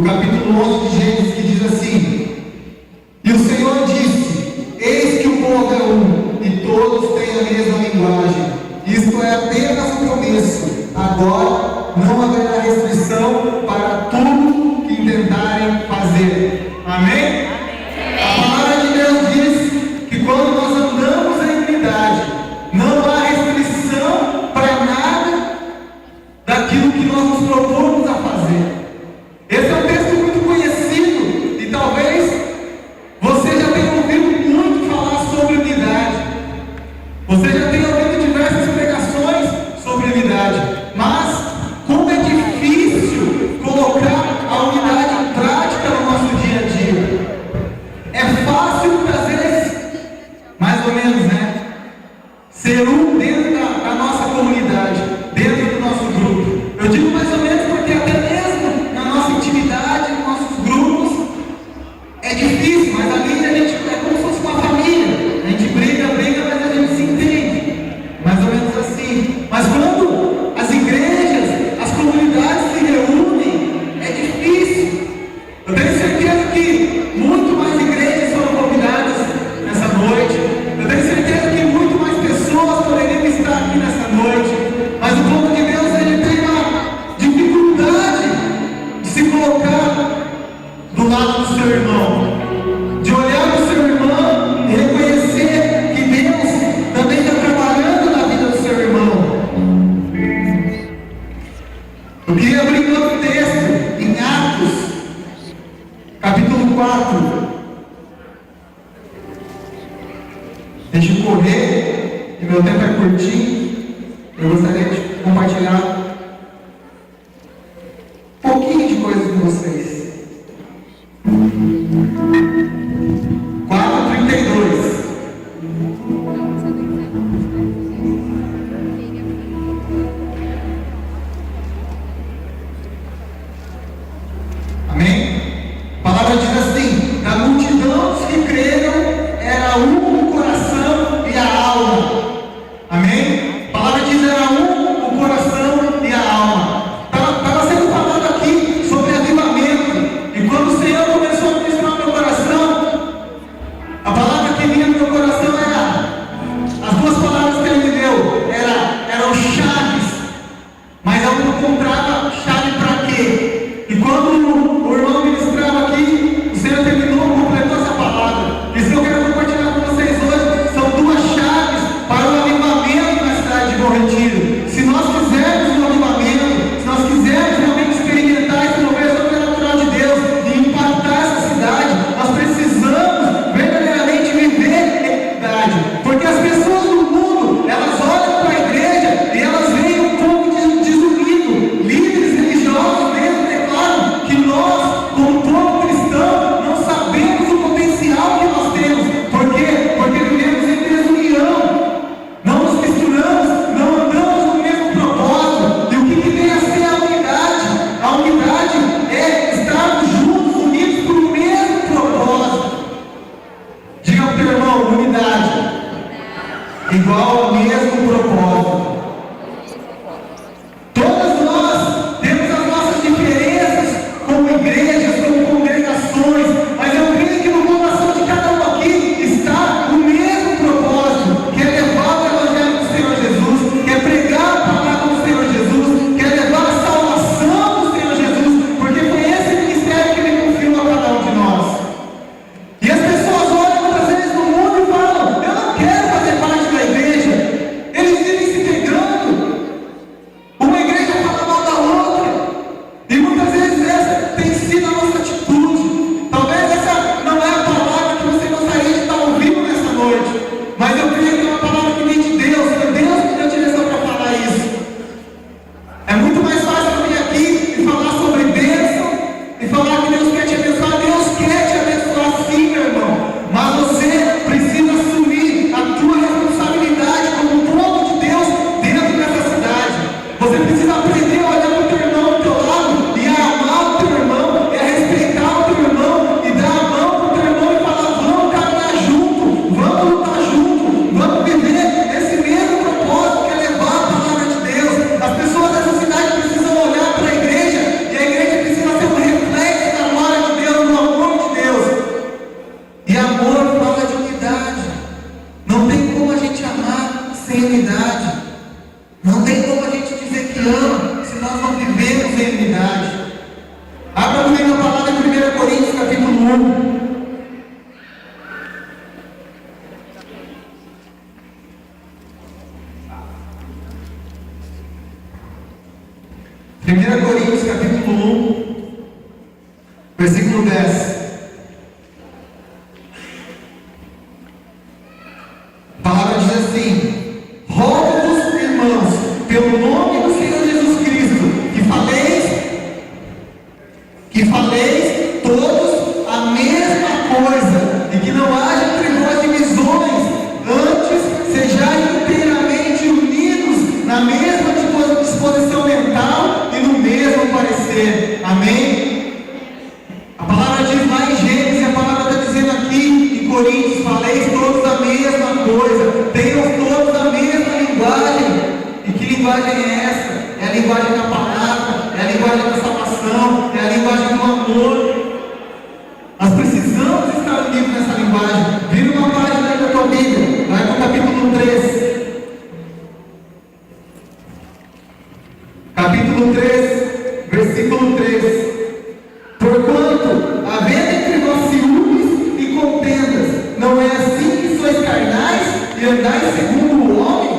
do capítulo 11 de Gênesis, que diz assim: E o Senhor disse: Eis que o povo é um, e todos têm a mesma linguagem. Isto é apenas o começo. Agora não haverá restrição para tudo que intentarem fazer. Amém? A palavra de Deus diz que quando nós andamos em unidade, não há restrição para nada daquilo que nós nos propomos a fazer. Esse é um texto muito conhecido e talvez você já tenha ouvido muito falar sobre unidade. Você já tenha ouvido diversas pregações sobre unidade. Mas como é difícil colocar a unidade em prática no nosso dia a dia. É fácil muitas vezes, mais ou menos, né? Ser um dentro da nossa comunidade, dentro do nosso grupo. Eu digo mais ou menos porque até mesmo na nossa intimidade, nos nossos grupos, é difícil, mas ali a gente é como se fosse uma família. A gente briga, mas a gente se entende. Mais ou menos assim. Mas quando as igrejas, as comunidades se reúnem, é difícil. Eu tenho certeza que muito mais igrejas foram convidadas nessa noite. Eu tenho certeza que muito mais pessoas poderiam estar aqui nessa noite. Mas o povo de Deus, ele tem uma dificuldade de se colocar do lado do seu irmão, de olhar para o seu irmão e reconhecer que Deus também está trabalhando na vida do seu irmão. Eu queria abrir outro texto em Atos, capítulo 4. Deixa eu correr, e meu tempo é curtinho. Eu gostaria de compartilhar um pouquinho de coisa com vocês. 4:32. Amém? A palavra diz assim: da multidão dos que creram era um o coração e a alma. Amém? A palavra diz: era um o coração e a alma. Estava sendo falado aqui sobre avivamento. benignidade. Abra comigo a palavra em 1 Coríntios, capítulo 1. 1 Coríntios, capítulo 1, versículo 10. A palavra diz assim: rogo-vos, irmãos, pelo nome do Senhor Jesus Cristo, que faleis todos a mesma coisa, e que não haja entre vós divisões, antes sejais inteiramente unidos na mesma disposição mental e no mesmo parecer. Amém? A palavra diz lá em Gênesis, a palavra está dizendo aqui em Coríntios: faleis todos a mesma coisa, tenham todos a mesma linguagem. E que linguagem é essa? É a linguagem da palavra, é a linguagem da salvação, é a linguagem do amor. Nós precisamos estar unidos nessa linguagem. Vira uma página aí da tua Bíblia, vai para o capítulo 3. Capítulo 3, versículo 3. Porquanto, havendo entre vós ciúmes e contendas, não é assim que sois carnais e andais segundo o homem?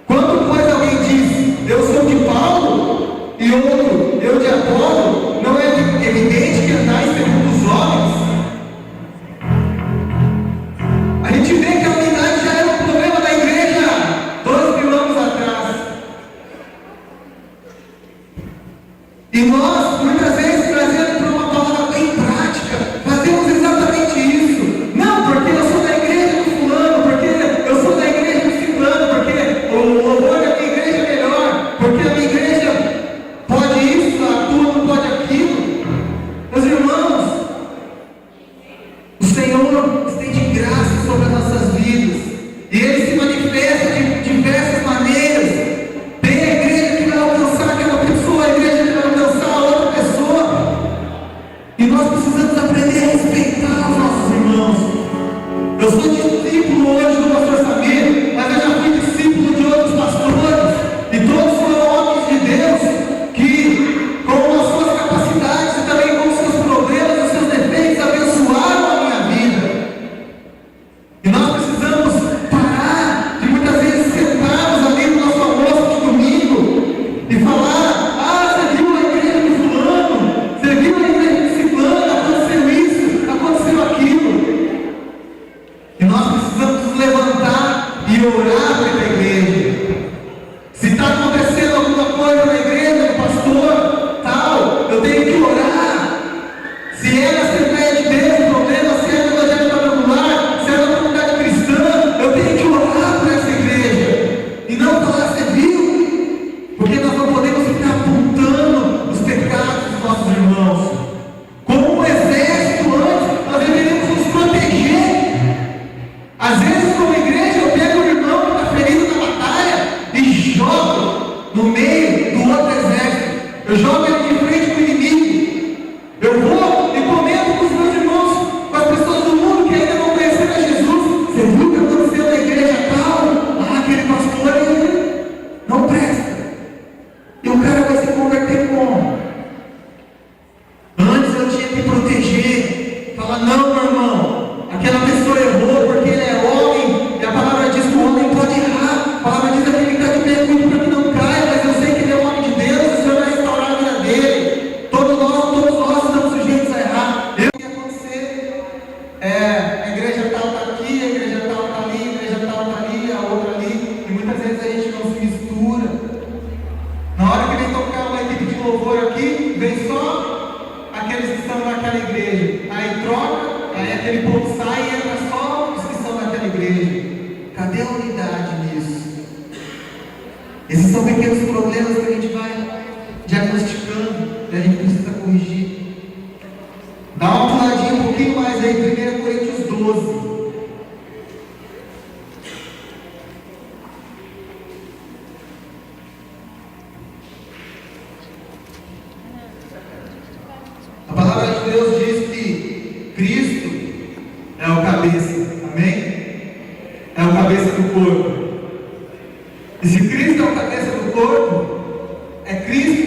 Quando, pois, alguém diz, eu sou de Paulo, e outro, eu de Apolo, não é evidente que andais segundo os homens? A gente vê que a unidade já era um problema da igreja 2.000 anos atrás. E nós, muitas vezes, trazendo para uma palavra bem prática, fazemos exatamente isso. Não, porque eu sou da igreja do fulano, porque eu sou da igreja do ciclano, porque o louvor da minha igreja é melhor, porque a minha igreja pode isso, a tua não pode aquilo. Meus irmãos, o Senhor estende graça sobre as nossas vidas, e Ele se manifesta de diversas maneiras. Tem a igreja que vai alcançar aquela pessoa, a igreja que vai alcançar a outra pessoa, e nós precisamos aprender a respeitar os nossos irmãos. Eu sou discípulo hoje do pastor Samir, mas eu já fui discípulo de outros pastores, e todos foram homens de Deus que, com as suas capacidades e também com os seus problemas, os seus defeitos, abençoaram a minha vida. E nós precisamos parar de muitas vezes sentarmos ali no nosso almoço de domingo e falar: ah, você viu a igreja de fulano, você viu a igreja de ciclano, aconteceu isso, aconteceu aquilo. E nós precisamos nos levantar e orar pela igreja. Se está acontecendo alguma coisa na igreja, no pastor, tal, eu tenho que orar. Se é na Assembleia de Deus o problema, se é no Evangelho Quadrangular, se é na comunidade cristã, eu tenho que orar por essa igreja. E não falar: você viu? Porque nós não podemos ficar apontando os pecados dos nossos irmãos. Como um exército antes, nós deveríamos nos proteger. Às vezes, como igreja, eu pego o irmão que está ferido na batalha e jogo no meio do outro exército. Eu jogo ele de frente para o inimigo. Eu vou e comento com os meus irmãos, com as pessoas do mundo que ainda não conheceram a Jesus. Você viu o que aconteceu na igreja tal? Ah, aquele pastor aí não presta. E o cara vai se converter como? Antes eu tinha que proteger. Falar: não, meu irmão, aquela pessoa errou porque ele é homem. E a palavra diz que o homem pode errar. A palavra diz que ele está de pé muito para que não caia. Mas eu sei que ele é um homem de Deus. O Senhor vai restaurar a vida dele. Todos nós estamos sujeitos a errar. O que acontecer é: a igreja tal está aqui, a igreja tal está ali, a igreja tal está ali, a outra ali. E muitas vezes a gente não se mistura. Na hora que vem tocar uma equipe de louvor aqui, vem só aqueles que estão naquela igreja. Aí troca, aí aquele povo sai e entra só os que estão naquela igreja. Cadê a unidade nisso? Esses são pequenos problemas que a gente vai diagnosticando e a gente precisa corrigir. Dá uma puladinha um pouquinho mais aí, 1 Coríntios 12. A palavra de Deus diz que Cristo é o cabeça, amém? É o cabeça do corpo. E se Cristo é o cabeça do corpo, é Cristo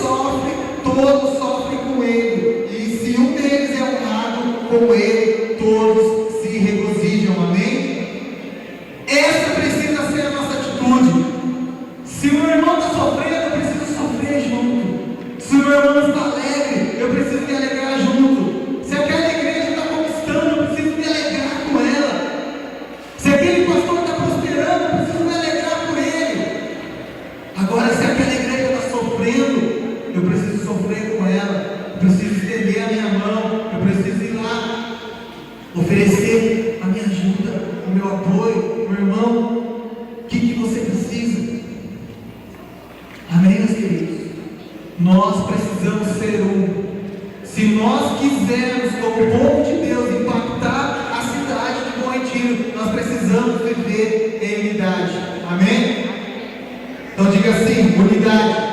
todos sofrem com ele. E se um deles é honrado, com ele todos se regozijam. Amém? Essa precisa ser a nossa atitude. Se o meu irmão está sofrendo, eu preciso sofrer junto. Se o meu irmão está alegre, eu preciso me alegrar junto. Se aquela igreja está conquistando, eu preciso me alegrar com ela. Se aquele pastor está prosperando, eu preciso me alegrar por ele. Agora, se aquela igreja está sofrendo, eu preciso sofrer com ela. Eu preciso estender a minha mão. Eu preciso ir lá, oferecer a minha ajuda, o meu apoio. Meu irmão, o que você precisa? Amém, meus queridos? Nós precisamos ser um. Se nós quisermos, como povo de Deus, impactar a cidade de Bom Retiro, nós precisamos viver em unidade. Amém? Então diga assim: unidade.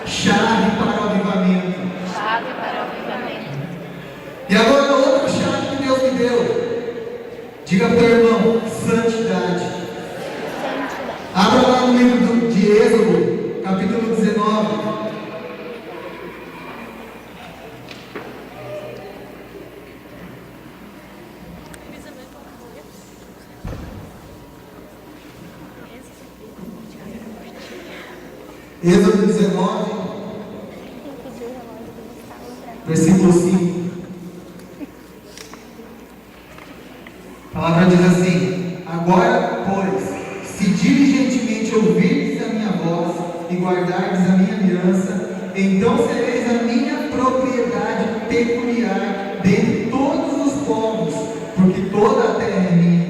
Chave para o avivamento. Chave para o avivamento. E agora outra chave que Deus me deu. Diga para o irmão: santidade. Abra lá no livro de Êxodo, capítulo 19. Êxodo 19, versículo 5. A palavra diz assim: agora, pois, se diligentemente ouvirdes a minha voz e guardardes a minha aliança, então sereis a minha propriedade peculiar dentre todos os povos, porque toda a terra é minha.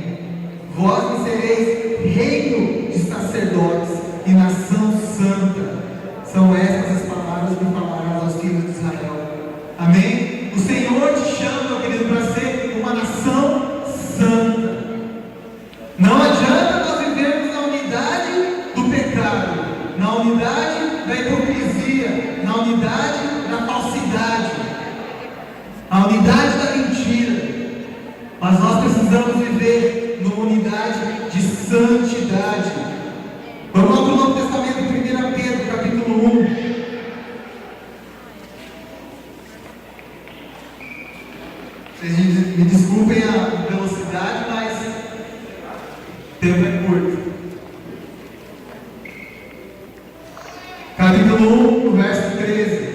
Vós me sereis reino de sacerdotes e nação santa. São estas as palavras que falaram aos filhos de Israel. Amém? O Senhor te chama, meu querido, para ser uma nação santa. Não adianta nós vivermos na unidade do pecado, na unidade da hipocrisia, na unidade da falsidade, na unidade da mentira. Mas nós precisamos viver numa unidade de santidade. Vamos lá para o Novo Testamento, 1 Pedro, capítulo 1. Vocês me desculpem a velocidade, mas o tempo é curto. Capítulo 1, verso 13.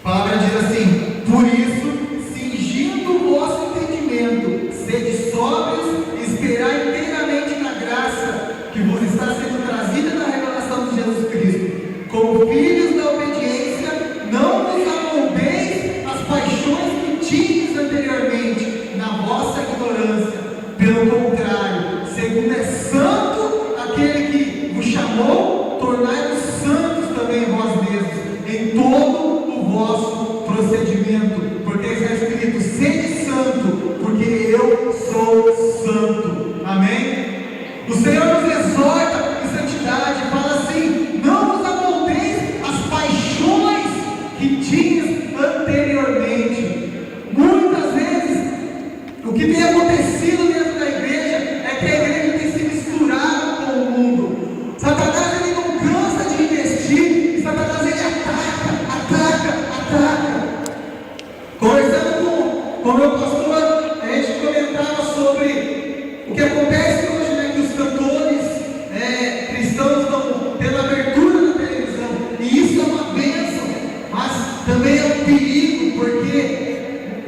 A palavra diz assim: por isso, cingindo o vosso entendimento, sede sóbrios e esperai inteiramente na graça que vos está sendo trazida na revelação de Jesus Cristo. Como filhos da obediência, não vos amoldeis as paixões que tinhas anteriormente na vossa ignorância. Pelo contrário, segundo é santo aquele que vos chamou, tornai-vos santos também vós mesmos, em todo o vosso procedimento, porque está escrito: sede santo, porque eu sou santo. Amém? O Senhor nos exorta em santidade, fala assim: não vos amoldeis as paixões que tinhas anteriormente. Muitas vezes, o que tem acontecido dentro da igreja é que a igreja tem se misturado com o mundo. Satanás, ele não cansa de investir, e Satanás, ele ataca. Conversando com o meu pastor, a gente comentava sobre o que acontece hoje, né, que os cantores cristãos estão tendo abertura na televisão, e isso é uma bênção, mas também é um perigo, porque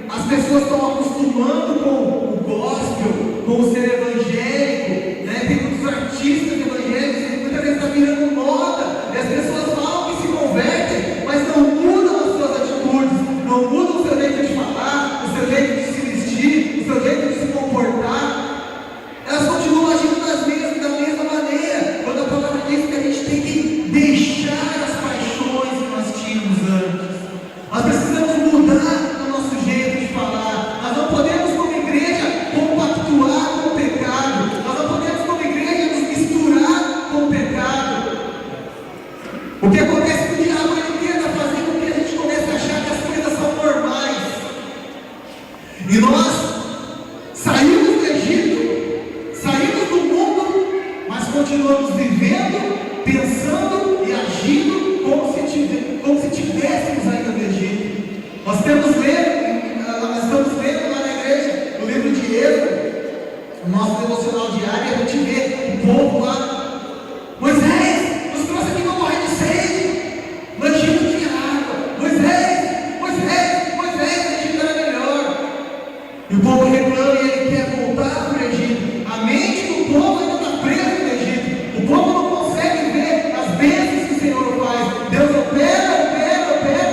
as pessoas estão acostumando com o gospel, com o ser evangélico, né? Tem muitos artistas evangélicos que muitas vezes está virando moda, e as pessoas falam que se convertem, mas não mudam as suas atitudes, não mudam o seu jeito de falar, o seu jeito de se vestir, o seu jeito de se comportar. Elas continuam agindo da mesma maneira, quando a palavra diz que a gente tem que deixar as paixões que nós tínhamos antes. Nós precisamos mudar o nosso jeito de falar. Nós não podemos, como igreja, compactuar com o pecado. Nós não podemos, como igreja, nos misturar com o pecado. O que acontece com o diabo, ele tenta fazer com que a gente comece a achar que as coisas são normais. E nós saímos do Egito, saímos do mundo, mas continuamos continuamos vivendo, pensando e agindo como se estivéssemos ainda no Egito. Nós estamos lendo lá na igreja, no livro de Êxodo, o nosso devocional diário, e a gente vê o povo lá. Moisés, nos trouxe aqui para morrer de sede. No Egito tinha água. Moisés, no Egito era melhor. E o povo reclama e ele quer voltar para o Egito. A mente do povo ainda está presa no Egito. O povo não consegue ver as bênçãos que o Senhor faz. Deus opera,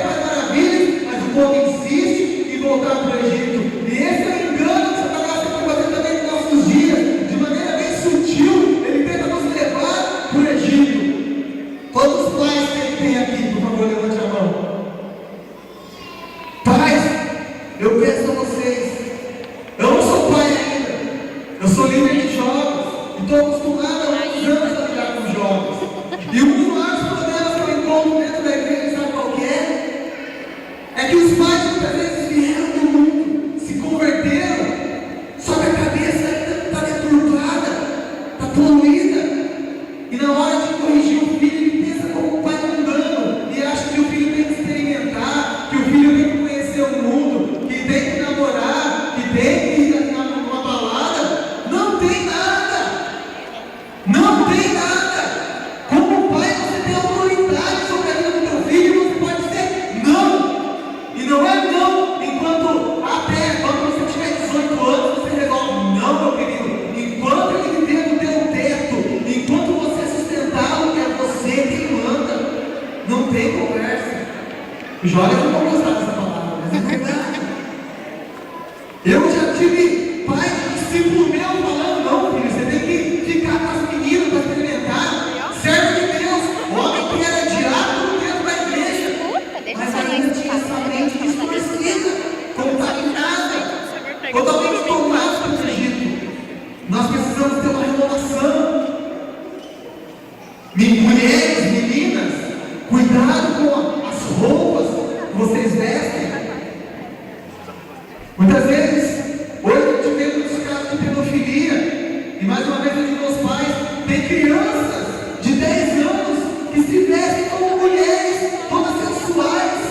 faz maravilhas, mas o povo insiste em voltar para o Egito. E esse é o engano que Satanás está fazendo também nos nossos dias. De maneira bem sutil, ele tenta nos levar para o Egito. Todos os pais que ele tem aqui, por favor, levante a mão. Pais, eu peço a vocês, eu não sou pai ainda, eu sou líder de jovens, e estou acostumado há muitos anos a lidar com jovens. E um dos maiores problemas que eu encontro dentro da igreja, sabe qual que é? É que os pais muitas vezes vieram do mundo, se converteram, só que a cabeça ainda está deturpada, está poluída, e na hora de corrigir o filho, ele pensa como um pai mundano, e acha que o filho tem que experimentar, que o filho tem que conhecer o mundo, que tem que namorar, que tem que ir numa balada. Não tem nada! Não tem nada! Como pai, você tem autoridade sobre a vida do teu filho, e você pode dizer não! E não é não enquanto até quando você tiver 18 anos, você resolve não, meu querido. Enquanto ele viver no teu teto, enquanto você sustentar o que é você quem manda, não tem conversa. Os jovens não vão gostar dessa palavra, mas é verdade. Eu já tive pai de discípulo meu falando, não, filho, você tem que ficar com as meninas para experimentar. Servo de Deus, homem que era diácono dentro da igreja, mas ainda tinha essa mente distorcida, contaminada, totalmente tomada pelo Egito. Nós precisamos ter uma renovação. Mulheres, meninas, cuidado com as roupas que vocês vestem. Muitas vezes, hoje a gente vê muitos casos de pedofilia. E mais uma vez eu digo aos pais, tem crianças de 10 anos que se vestem como mulheres, todas sensuais.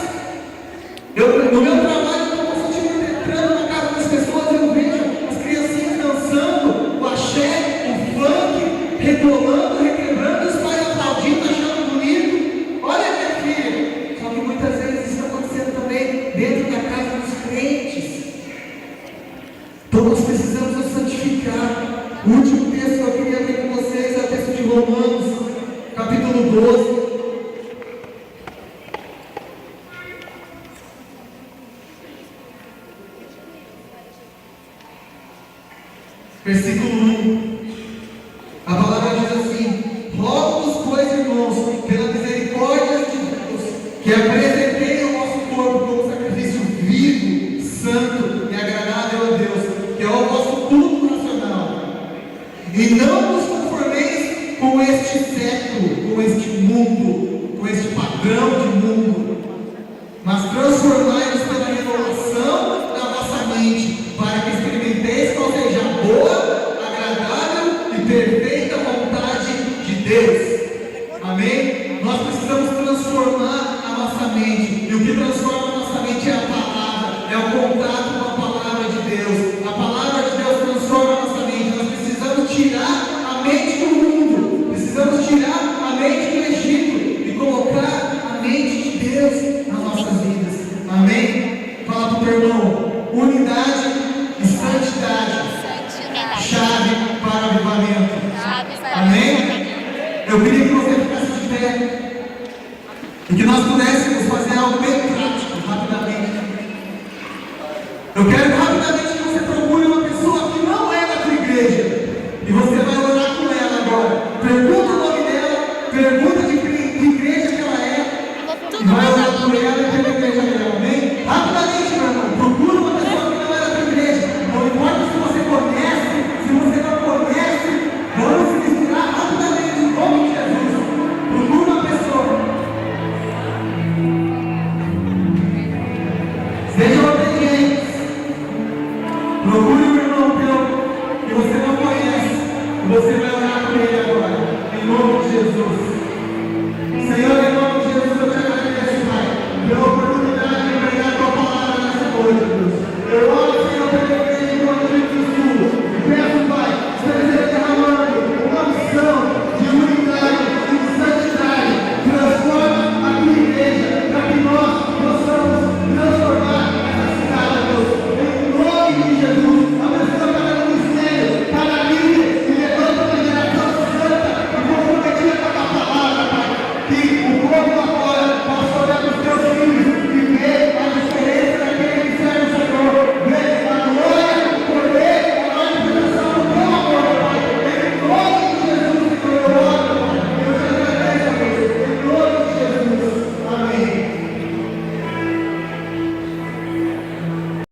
No meu trabalho, eu estou constantemente entrando na casa das pessoas e eu vejo as criancinhas dançando, o axé, o funk, rebolando, requebrando, os pais aplaudindo, achando bonito. Olha, minha filha. Só que muitas vezes isso está acontecendo também dentro da casa dos crentes. Então nós precisamos nos santificar. O último texto que eu queria ler com vocês é o texto de Romanos, capítulo 12. Versículo 1. A palavra diz assim: rogo-vos, pois, irmãos, pela misericórdia de Deus, que apresentei o vosso corpo como sacrifício vivo, santo e agradável a Deus, que é o vosso culto racional. E não vos conformeis com este século, com este mundo, com este padrão de mundo, mas transformai-vos pela renovação da vossa mente, para que experimenteis qual seja a boa, agradável e perfeita vontade de Deus. Amém? Nós precisamos transformar a nossa mente. E o que transforma a nossa mente é a palavra, é o contato com a palavra de Deus. A palavra de Deus transforma a nossa mente. Nós precisamos tirar a mente do mundo, precisamos tirar a mente do Egito e colocar a mente de Deus nas nossas vidas. Amém? Fala para o teu irmão: unidade e santidade, chave para o avivamento. Amém? Eu queria que você ficasse de pé e que nós pudéssemos fazer algo bem prático, rapidamente. Eu quero rapidamente que você procure uma pessoa que não é da tua igreja e você vai orar com ela agora. Pergunta o nome dela, pergunta de que igreja que ela é e vai orar com ela e pela igreja dela. Amém? Rapidamente, meu irmão, procura uma pessoa que não é da tua igreja. Não importa se você conhece, se você não conhece, vamos se misturar rapidamente em nome de Jesus. Procura uma pessoa. Sejam obedientes. Procure um irmão teu que você não conhece, que você vai